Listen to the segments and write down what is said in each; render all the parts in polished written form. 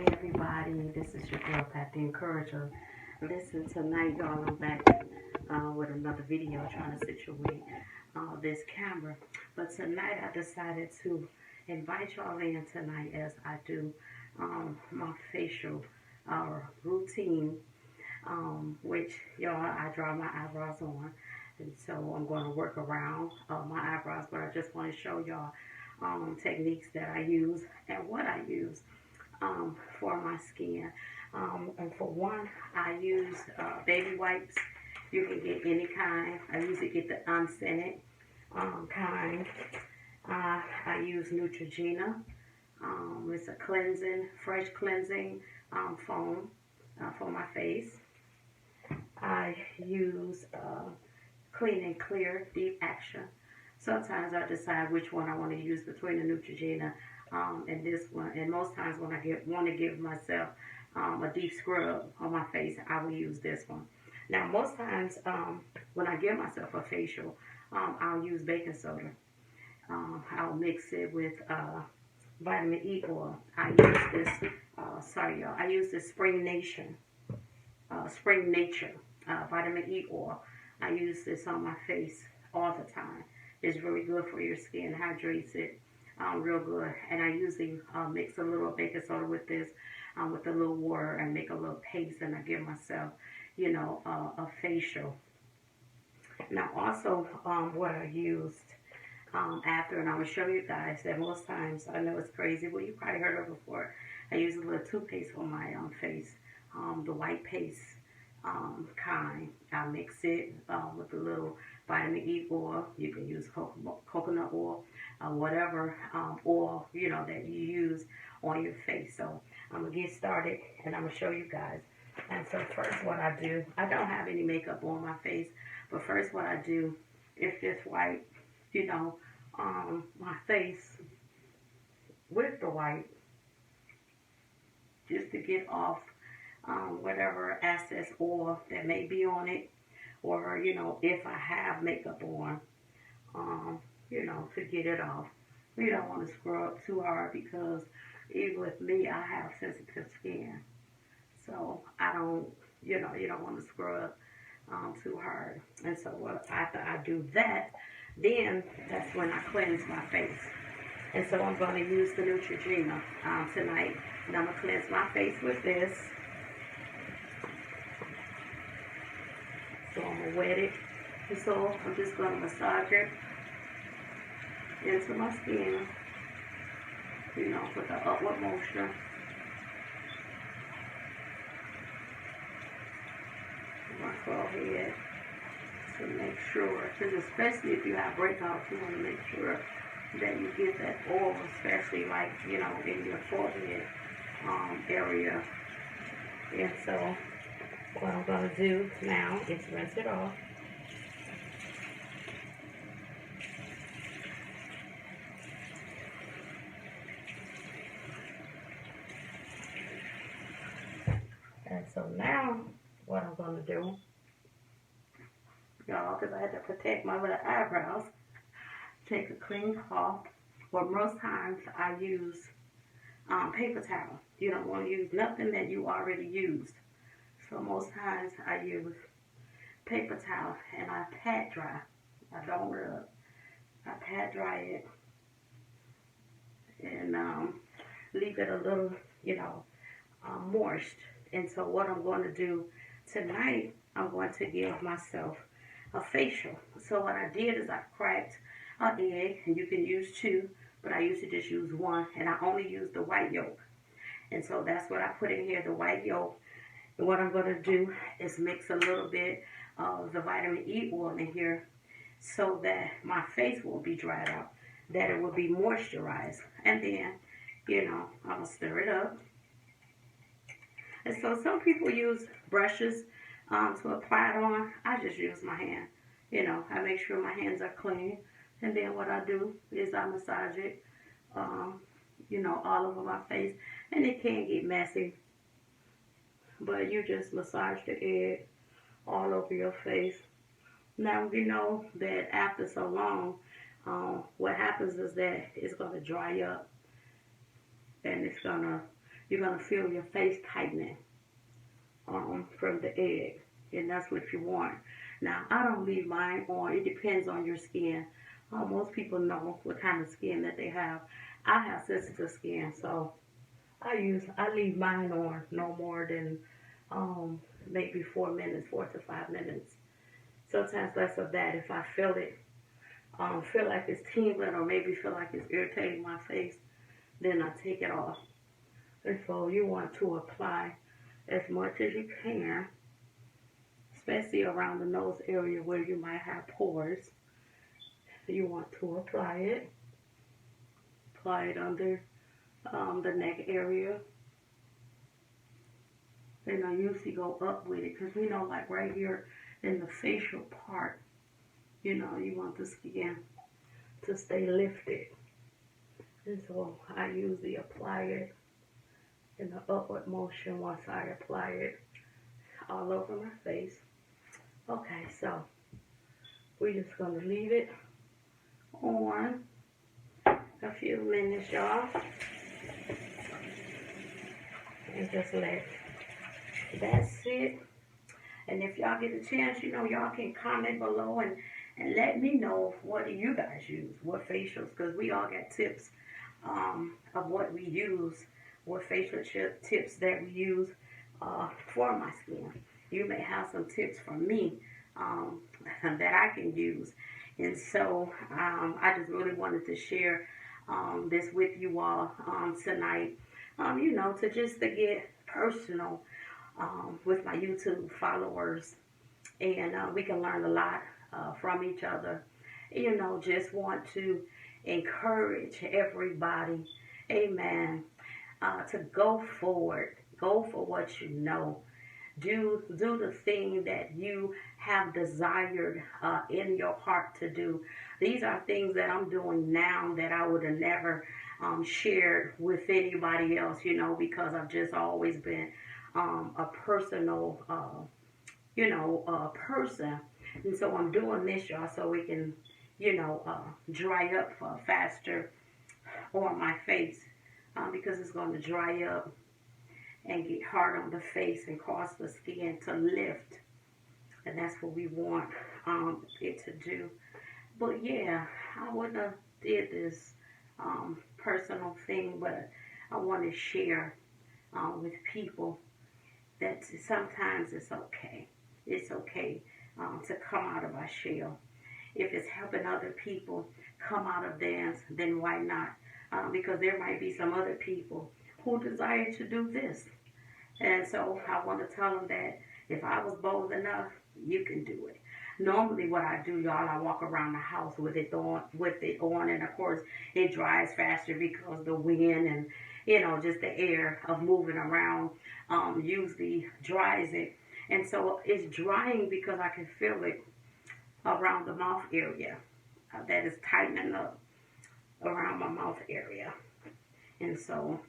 Hey everybody, this is your girl Pat the Encourager. Listen, tonight y'all, I'm back with another video trying to situate this camera. But tonight I decided to invite y'all in tonight as I do my facial routine, which y'all, I draw my eyebrows on. And so I'm going to work around my eyebrows, but I just want to show y'all techniques that I use and what I use for my skin. And for one, I use baby wipes. You can get any kind. I usually get the unscented kind. I use Neutrogena. It's a fresh cleansing foam for my face. I use Clean and Clear Deep Action. Sometimes I decide which one I want to use between the Neutrogena and this one. And most times when I want to give myself a deep scrub on my face, I will use this one. Now, most times when I give myself a facial, I'll use baking soda. I'll mix it with vitamin E oil. I use this, sorry y'all, I use this Spring Nature vitamin E oil. I use this on my face all the time. It's really good for your skin, hydrates it real good. And I usually mix a little baking soda with this, with a little water, and make a little paste, and I give myself, you know, a facial. Now also what I used after, and I'm going to show you guys that most times, I know it's crazy, well, you probably heard of it before, I use a little toothpaste on my face, the white paste kind. I mix it with a little vitamin E oil. You can use coconut oil, whatever oil, you know, that you use on your face. So I'm going to get started, and I'm going to show you guys. And so first what I do, I don't have any makeup on my face, but first what I do is just wipe, you know, my face with the wipe, just to get off whatever excess oil that may be on it, or, you know, if I have makeup on, you know, to get it off. You don't want to scrub too hard, because even with me, I have sensitive skin. So I don't, you know, you don't want to scrub too hard. And so after I do that, then that's when I cleanse my face. And so I'm going to use the Neutrogena tonight. And I'm going to cleanse my face with this. So I'm going to wet it. And so I'm just going to massage it into my skin, you know, with the upward motion. My forehead, to make sure, because especially if you have breakouts, you want to make sure that you get that oil, especially like, you know, in your forehead area. And so what I'm going to do now is rinse it off. And so now what I'm going to do, y'all, because I had to protect my little eyebrows, take a clean cloth, or most times I use paper towel. You don't want to use nothing that you already used. So most times I use paper towel, and I pat dry. I don't rub. I pat dry it and leave it a little, you know, moist. And so what I'm going to do tonight, I'm going to give myself a facial. So what I did is I cracked an egg, and you can use two, but I usually just use one, and I only use the white yolk. And so that's what I put in here, the white yolk. And what I'm going to do is mix a little bit of the vitamin E oil in here, so that my face will be dried out, that it will be moisturized. And then, you know, I'm going to stir it up. And so some people use brushes to apply it on. I just use my hand. You know, I make sure my hands are clean. And then what I do is I massage it, you know, all over my face. And it can get messy, but you just massage the egg all over your face. Now, you know that after so long, what happens is that it's going to dry up, and it's going to, you're going to feel your face tightening from the egg. And that's what you want. Now, I don't leave mine on. It depends on your skin. Most people know what kind of skin that they have. I have sensitive skin, so I leave mine on no more than maybe 4 minutes, 4 to 5 minutes. Sometimes less of that if I feel it. Feel like it's tingling or maybe feel like it's irritating my face, then I take it off. And so you want to apply as much as you can, especially around the nose area where you might have pores. You want to apply it. Apply it under the neck area. And I usually go up with it because we know, like right here in the facial part, you know, you want the skin to stay lifted. And so I usually apply it in the upward motion once I apply it all over my face. Okay, so we're just going to leave it on a few minutes, y'all. And just let that sit. And if y'all get a chance, you know, y'all can comment below and let me know what do you guys use, what facials, because we all got tips of what we use, what facial tips that we use for my skin. You may have some tips from me that I can use. And so I just really wanted to share this with you all tonight, you know, to get personal with my YouTube followers. And we can learn a lot from each other. You know, just want to encourage everybody, amen, to go forward. Go for what you know. Do the thing that you have desired in your heart to do. These are things that I'm doing now that I would have never shared with anybody else, you know, because I've just always been a personal, you know, person. And so I'm doing this, y'all, so we can, you know, dry up faster on my face because it's going to dry up and get hard on the face and cause the skin to lift. And that's what we want it to do. But yeah, I wouldn't have did this personal thing, but I want to share with people that sometimes it's okay. It's okay to come out of our shell. If it's helping other people come out of theirs, then why not? Because there might be some other people who desire to do this. And so I want to tell them that if I was bold enough, you can do it. Normally what I do, y'all, I walk around the house with it on, and of course it dries faster because the wind and, you know, just the air of moving around usually dries it. And so it's drying because I can feel it around the mouth area. That is tightening up around my mouth area. And so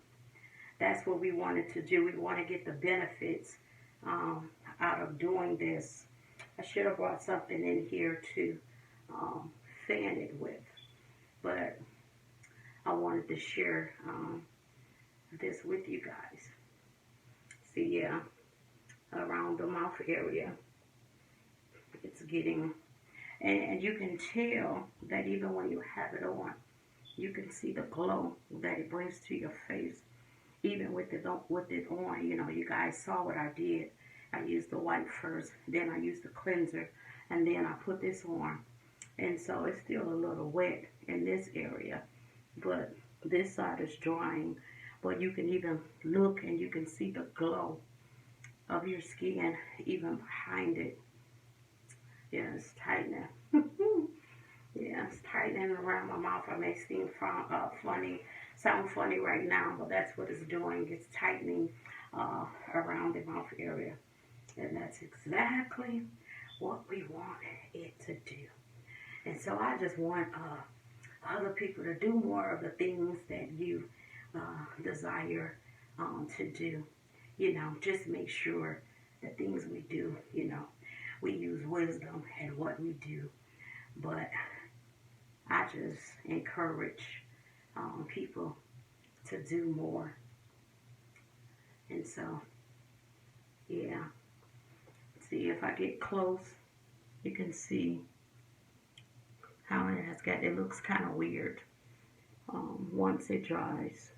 that's what we wanted to do. We want to get the benefits out of doing this. I should have brought something in here to fan it with, but I wanted to share this with you guys. See, yeah, around the mouth area, it's getting, and you can tell that even when you have it on, you can see the glow that it brings to your face. Even with it on, you know, you guys saw what I did. I used the white first, then I used the cleanser, and then I put this on. And so it's still a little wet in this area, but this side is drying. But you can even look and you can see the glow of your skin even behind it. Yeah, it's tightening. Yeah, it's tightening around my mouth. I may seem sound funny right now, but that's what it's doing. It's tightening around the mouth area. And that's exactly what we want it to do. And so I just want other people to do more of the things that you desire to do. You know, just make sure the things we do, you know, we use wisdom in what we do. But I just encourage people to do more so, yeah. See, if I get close, you can see how it has got, it looks kind of weird once it dries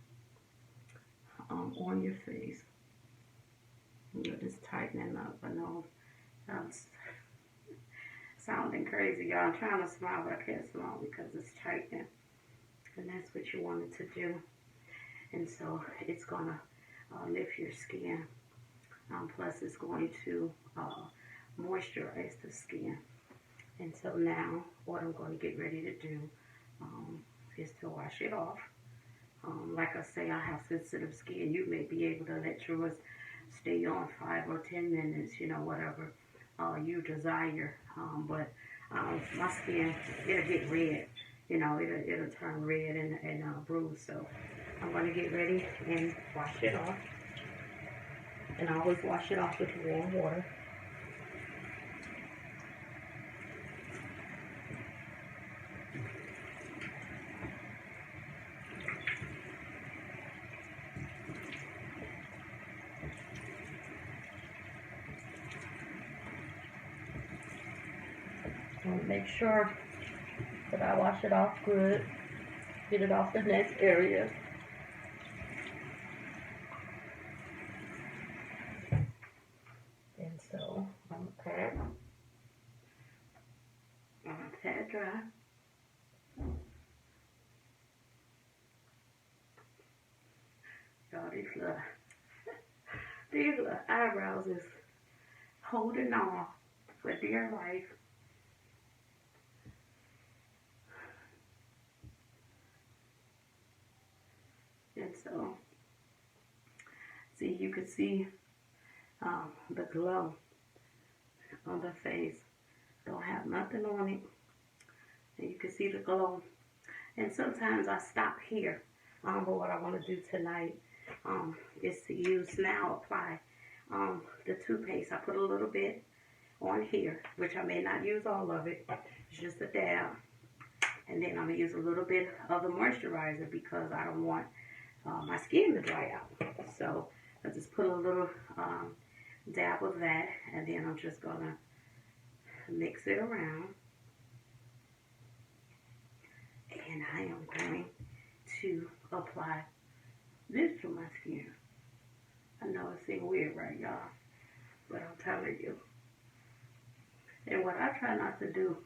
on your face. You're just tightening up. I know I'm sounding crazy, y'all. I'm trying to smile, but I can't smile because it's tightening. And that's what you wanted to do. And so it's going to lift your skin. Plus, it's going to moisturize the skin. And so now, what I'm going to get ready to do is to wash it off. Like I say, I have sensitive skin. You may be able to let yours stay on 5 or 10 minutes, you know, whatever you desire. But my skin, it'll get red. You know, it'll turn red and bruise. So I'm going to get ready and wash it off. And I always wash it off with warm water. Make sure that I wash it off good, get it off the next area. And so I'm gonna pat dry. Y'all, these little eyebrows is holding on for dear life. And so, see, you can see the glow on the face. Don't have nothing on it. And you can see the glow. And sometimes I stop here. But what I want to do tonight is to use, now apply the toothpaste. I put a little bit on here, which I may not use all of it. It's just a dab. And then I'm going to use a little bit of the moisturizer because I don't want my skin to dry out. So I just put a little dab of that, and then I'm just going to mix it around. And I am going to apply this to my skin. I know it seems weird, right, y'all? But I'm telling you. And what I try not to do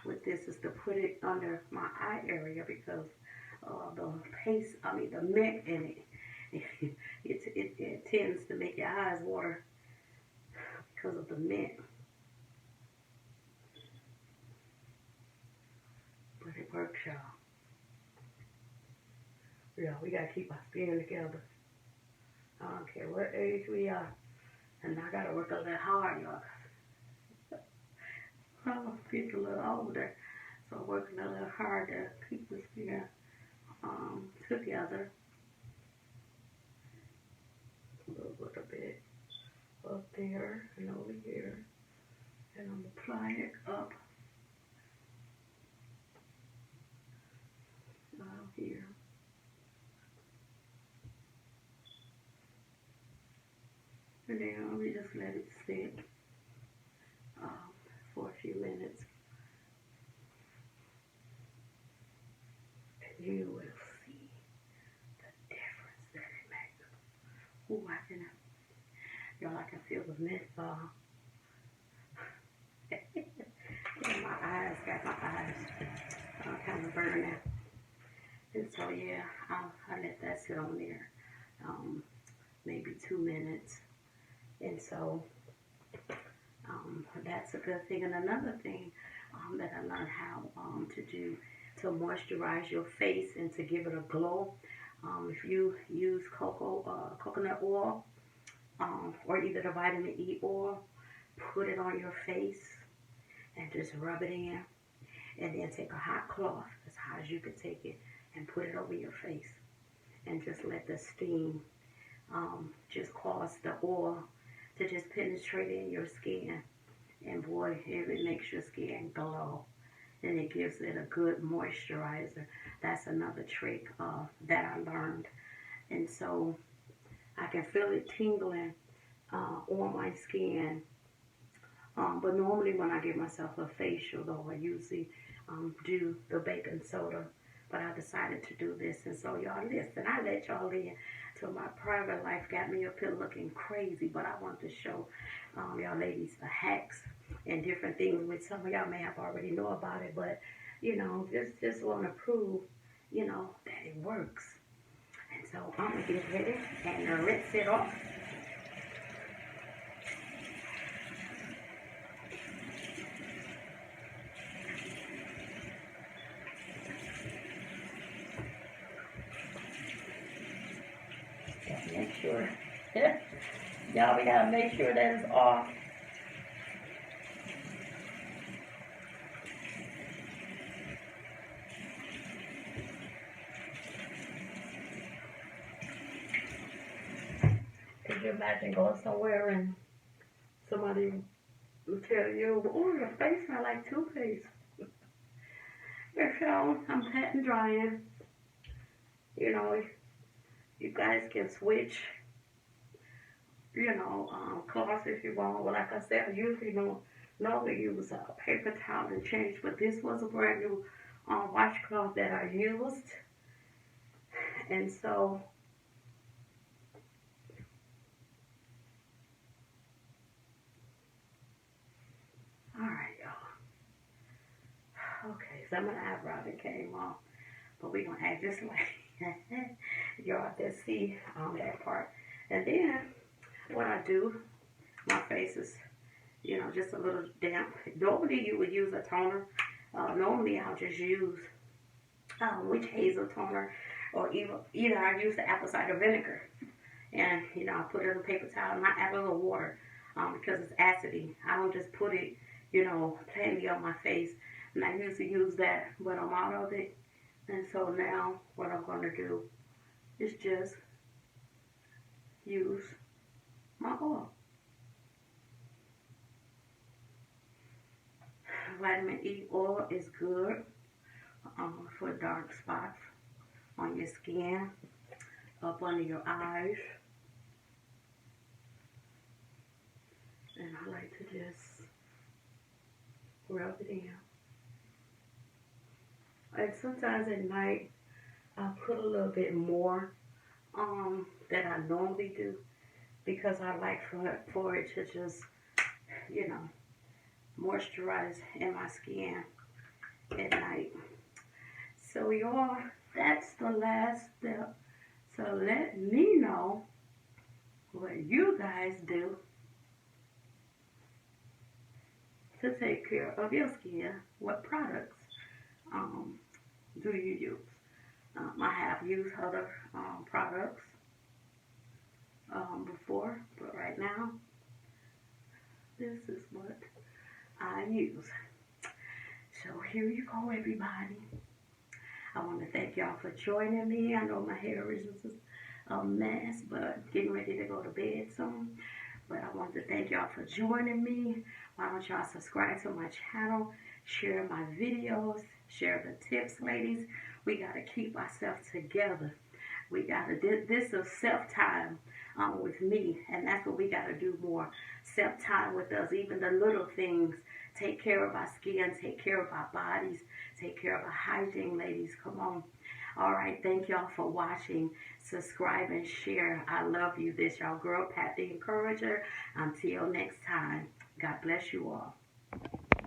with this is to put it under my eye area because the mint in it, it tends to make your eyes water because of the mint. But it works, y'all. Yeah, we gotta keep our skin together. I don't care what age we are. And I gotta work a little hard, y'all. I'm getting a little older, so I'm working a little hard to keep the skin together. A little bit up there and over here. And I'm applying it up here. And then we just let it sit for a few minutes. And you will see the difference that it makes. Ooh, I can feel the mint got my eyes kind of burning. And so yeah, I let that sit on there maybe 2 minutes. And so that's a good thing. And another thing that I learned how to do to moisturize your face and to give it a glow, if you use coconut oil or either the vitamin E oil, put it on your face and just rub it in. And then take a hot cloth, as hot as you can take it, and put it over your face. And just let the steam just cause the oil to just penetrate in your skin. And boy, it makes your skin glow. And it gives it a good moisturizer. That's another trick that I learned. And so I can feel it tingling on my skin. But normally when I give myself a facial, though, I usually do the baking soda. But I decided to do this. And so y'all listen, I let y'all in to my private life. Got me up here looking crazy. But I want to show y'all ladies the hacks and different things, which some of y'all may have already know about it. But, you know, just want to prove, you know, that it works. And so I'm going to get ready and rinse it off. Make sure, y'all, we gotta make sure that it's off. Could you imagine going somewhere and somebody will tell you, oh, your face smells like toothpaste? So I'm pat and drying. You know, you guys can switch, you know, cloths if you want. Well, like I said, I usually normally use a paper towel and change, but this was a brand new washcloth that I used. And so, all right, y'all. Okay, some of the eyebrow that came off, but we're going to act just like y'all just see on that part. And then what I do, my face is, you know, just a little damp. Normally you would use a toner. Normally I'll just use witch hazel toner, or either I use the apple cider vinegar. And, you know, I put it in a paper towel and I add a little water because it's acidy. I don't just put it, you know, plainly on my face. And I usually use that when I'm out of it. And so now what I'm going to do is just use my oil. Vitamin E oil is good for dark spots on your skin, up under your eyes. And I like to just rub it in. And sometimes at night, I'll put a little bit more than I normally do, because I like for it to just, you know, moisturize in my skin at night. So y'all, that's the last step. So let me know what you guys do to take care of your skin. What products do you use? I have used other products before, but right now, this is what I use. So here you go, everybody. I want to thank y'all for joining me. I know my hair is just a mess, but getting ready to go to bed soon. But I want to thank y'all for joining me. Why don't y'all subscribe to my channel, share my videos, share the tips, ladies. We got to keep ourselves together. We got to, this is self-time with me, and that's what we got to do more. Self-time with us, even the little things. Take care of our skin, take care of our bodies, take care of our hygiene, ladies. Come on. All right, thank y'all for watching. Subscribe and share. I love you. This y'all girl, Pat the Encourager. Until next time, God bless you all.